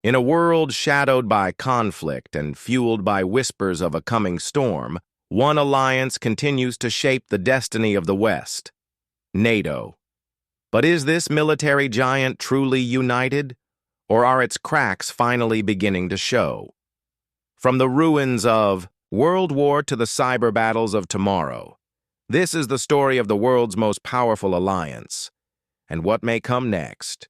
In a world shadowed by conflict and fueled by whispers of a coming storm, one alliance continues to shape the destiny of the West: NATO. But is this military giant truly united, or are its cracks finally beginning to show? From the ruins of World War to the cyber battles of tomorrow, this is the story of the world's most powerful alliance, and what may come next.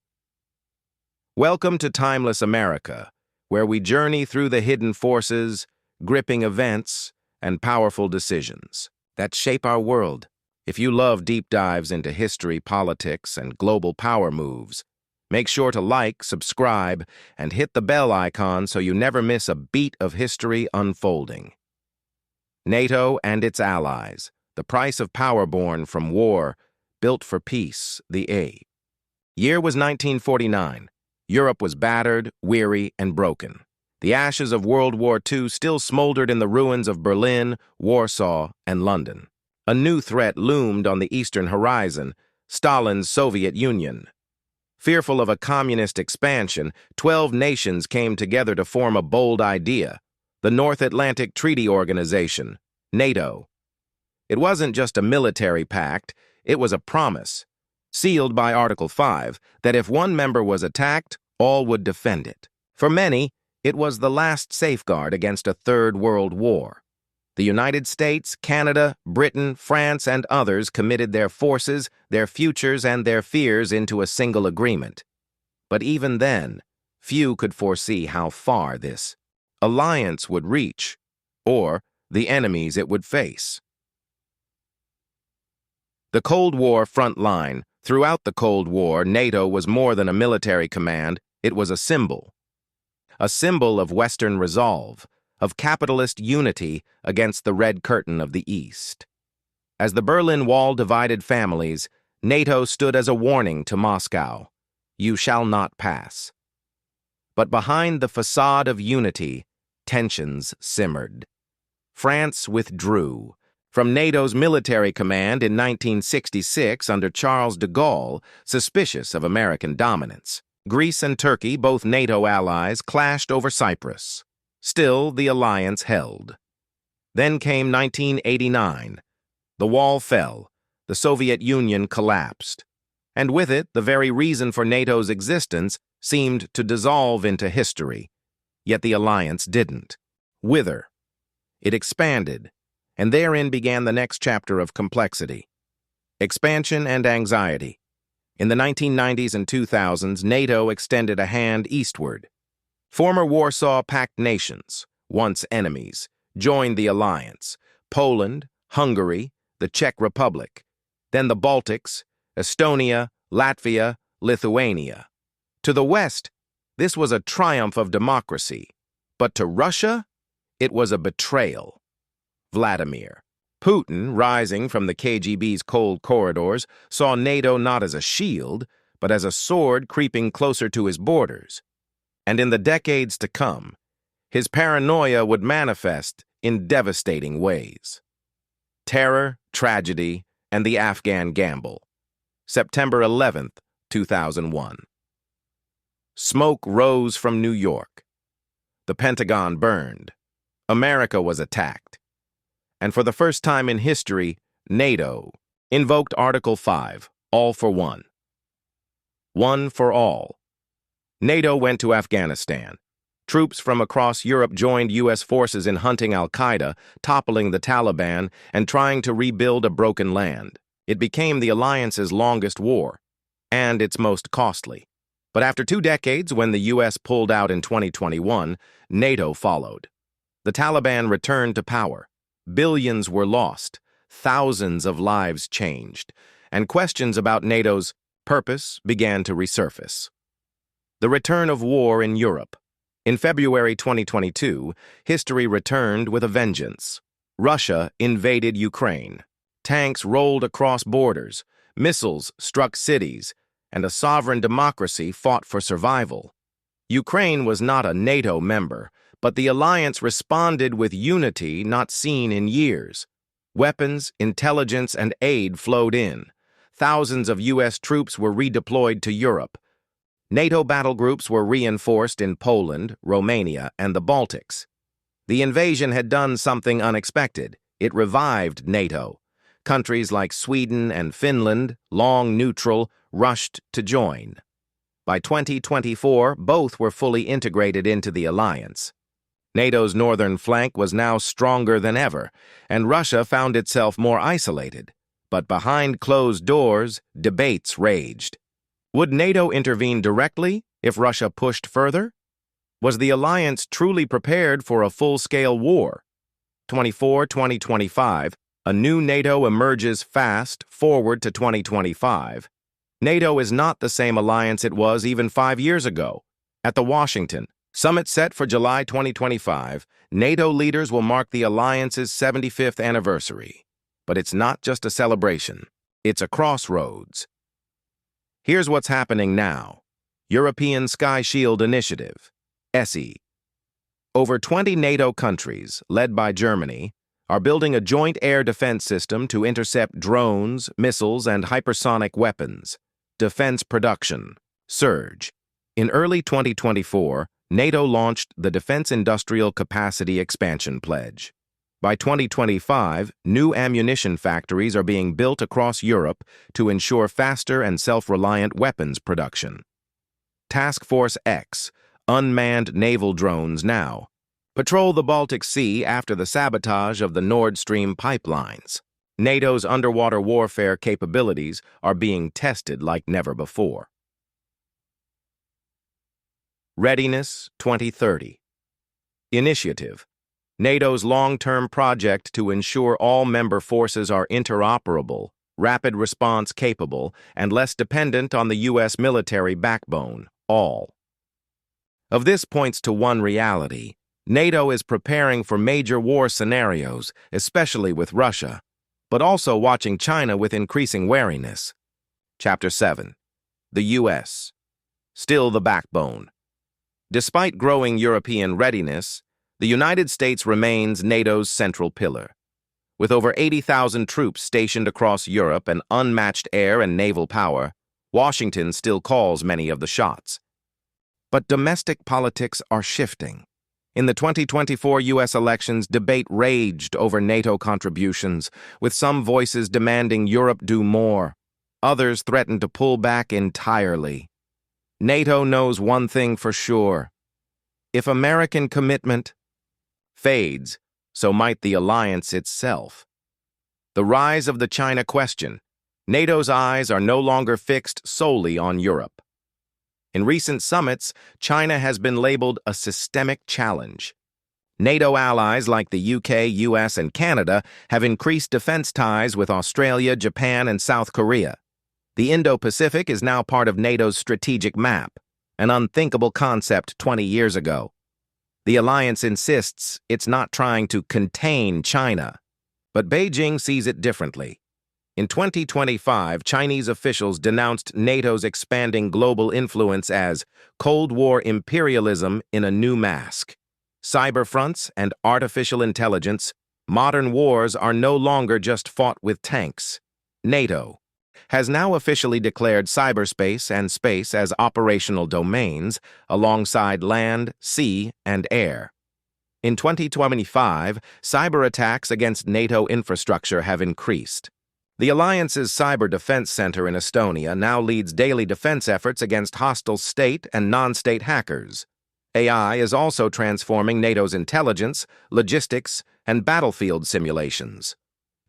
Welcome to Timeless America, where we journey through the hidden forces, gripping events, and powerful decisions that shape our world. If you love deep dives into history, politics, and global power moves, make sure to like, subscribe, and hit the bell icon so you never miss a beat of history unfolding. NATO and its allies, the price of power born from war, built for peace, the A. Year was 1949. Europe was battered, weary, and broken. The ashes of World War II still smoldered in the ruins of Berlin, Warsaw, and London. A new threat loomed on the eastern horizon: Stalin's Soviet Union. Fearful of a communist expansion, 12 nations came together to form a bold idea: the North Atlantic Treaty Organization, NATO. It wasn't just a military pact, it was a promise, sealed by Article 5, that if one member was attacked, all would defend it. For many, it was the last safeguard against a Third World War. The United States, Canada, Britain, France, and others committed their forces, their futures, and their fears into a single agreement. But even then, few could foresee how far this alliance would reach, or the enemies it would face. The Cold War front line. Throughout the Cold War, NATO was more than a military command, it was a symbol. A symbol of Western resolve, of capitalist unity against the Red Curtain of the East. As the Berlin Wall divided families, NATO stood as a warning to Moscow: you shall not pass. But behind the facade of unity, tensions simmered. France withdrew from NATO's military command in 1966 under Charles de Gaulle, suspicious of American dominance. Greece and Turkey, both NATO allies, clashed over Cyprus. Still, the alliance held. Then came 1989. The wall fell, the Soviet Union collapsed, and with it, the very reason for NATO's existence seemed to dissolve into history. Yet the alliance didn't wither. It expanded, and therein began the next chapter of complexity: expansion and anxiety. In the 1990s and 2000s, NATO extended a hand eastward. Former Warsaw Pact nations, once enemies, joined the alliance: Poland, Hungary, the Czech Republic, then the Baltics, Estonia, Latvia, Lithuania. To the West, this was a triumph of democracy, but to Russia, it was a betrayal. Vladimir Putin, rising from the KGB's cold corridors, saw NATO not as a shield, but as a sword creeping closer to his borders. And in the decades to come, his paranoia would manifest in devastating ways. Terror, tragedy, and the Afghan gamble. September 11th, 2001. Smoke rose from New York. The Pentagon burned. America was attacked. And for the first time in history, NATO invoked Article 5, all for one. One for all. NATO went to Afghanistan. Troops from across Europe joined U.S. forces in hunting al-Qaeda, toppling the Taliban, and trying to rebuild a broken land. It became the alliance's longest war, and its most costly. But after 2 decades, when the U.S. pulled out in 2021, NATO followed. The Taliban returned to power. Billions were lost, thousands of lives changed, and questions about NATO's purpose began to resurface. The return of war in Europe. In February 2022, history returned with a vengeance. Russia invaded Ukraine. Tanks rolled across borders, missiles struck cities, and a sovereign democracy fought for survival. Ukraine was not a NATO member, but the alliance responded with unity not seen in years. Weapons, intelligence, and aid flowed in. Thousands of U.S. troops were redeployed to Europe. NATO battle groups were reinforced in Poland, Romania, and the Baltics. The invasion had done something unexpected. It revived NATO. Countries like Sweden and Finland, long neutral, rushed to join. By 2024, both were fully integrated into the alliance. NATO's northern flank was now stronger than ever, and Russia found itself more isolated. But behind closed doors, debates raged. Would NATO intervene directly if Russia pushed further? Was the alliance truly prepared for a full-scale war? 2025, a new NATO emerges fast forward to 2025. NATO is not the same alliance it was even 5 years ago. At the Washington Summit set for July 2025, NATO leaders will mark the alliance's 75th anniversary. But it's not just a celebration. It's a crossroads. Here's what's happening now. European Sky Shield Initiative, ESSI. Over 20 NATO countries, led by Germany, are building a joint air defense system to intercept drones, missiles, and hypersonic weapons. Defense production surge. In early 2024, NATO launched the Defense Industrial Capacity Expansion Pledge. By 2025, new ammunition factories are being built across Europe to ensure faster and self-reliant weapons production. Task Force X, unmanned naval drones now, patrol the Baltic Sea after the sabotage of the Nord Stream pipelines. NATO's underwater warfare capabilities are being tested like never before. Readiness 2030. Initiative. NATO's long-term project to ensure all member forces are interoperable, rapid response capable, and less dependent on the U.S. military backbone, all. Of this points to one reality. NATO is preparing for major war scenarios, especially with Russia, but also watching China with increasing wariness. Chapter 7. The U.S. Still the backbone. Despite growing European readiness, the United States remains NATO's central pillar. With over 80,000 troops stationed across Europe and unmatched air and naval power, Washington still calls many of the shots. But domestic politics are shifting. In the 2024 U.S. elections, debate raged over NATO contributions, with some voices demanding Europe do more. Others threatened to pull back entirely. NATO knows one thing for sure. If American commitment fades, so might the alliance itself. The rise of the China question. NATO's eyes are no longer fixed solely on Europe. In recent summits, China has been labeled a systemic challenge. NATO allies like the UK, US, and Canada have increased defense ties with Australia, Japan, and South Korea. The Indo-Pacific is now part of NATO's strategic map, an unthinkable concept 20 years ago. The alliance insists it's not trying to contain China, but Beijing sees it differently. In 2025, Chinese officials denounced NATO's expanding global influence as Cold War imperialism in a new mask. Cyber fronts and artificial intelligence, modern wars are no longer just fought with tanks. NATO has now officially declared cyberspace and space as operational domains alongside land, sea, and air. In 2025, cyber attacks against NATO infrastructure have increased. The alliance's Cyber Defense Center in Estonia now leads daily defense efforts against hostile state and non-state hackers. AI is also transforming NATO's intelligence, logistics, and battlefield simulations.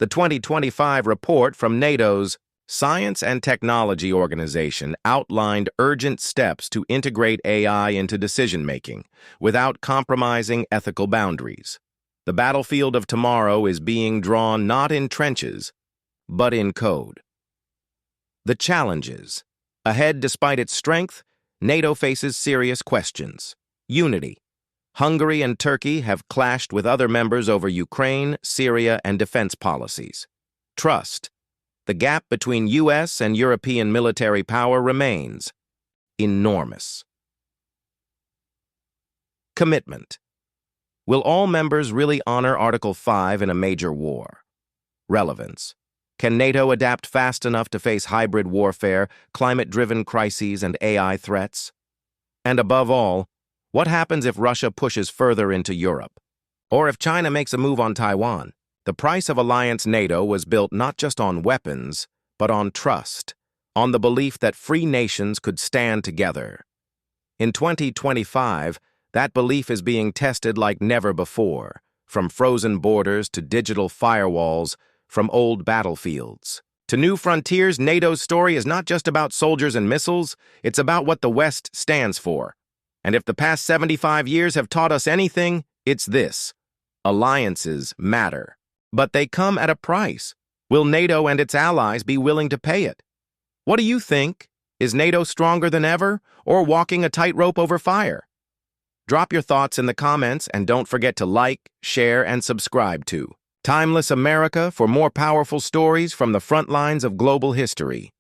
The 2025 report from NATO's Science and Technology Organization outlined urgent steps to integrate AI into decision-making without compromising ethical boundaries. The battlefield of tomorrow is being drawn not in trenches, but in code. The challenges. Ahead despite its strength, NATO faces serious questions. Unity. Hungary and Turkey have clashed with other members over Ukraine, Syria, and defense policies. Trust. The gap between U.S. and European military power remains enormous. Commitment. Will all members really honor Article 5 in a major war? Relevance. Can NATO adapt fast enough to face hybrid warfare, climate-driven crises, and AI threats? And above all, what happens if Russia pushes further into Europe? Or if China makes a move on Taiwan? The price of Alliance NATO was built not just on weapons, but on trust, on the belief that free nations could stand together. In 2025, that belief is being tested like never before, from frozen borders to digital firewalls, from old battlefields to new frontiers. NATO's story is not just about soldiers and missiles, it's about what the West stands for. And if the past 75 years have taught us anything, it's this: alliances matter. But they come at a price. Will NATO and its allies be willing to pay it? What do you think? Is NATO stronger than ever, or walking a tightrope over fire? Drop your thoughts in the comments, and don't forget to like, share, and subscribe to Timeless America for more powerful stories from the front lines of global history.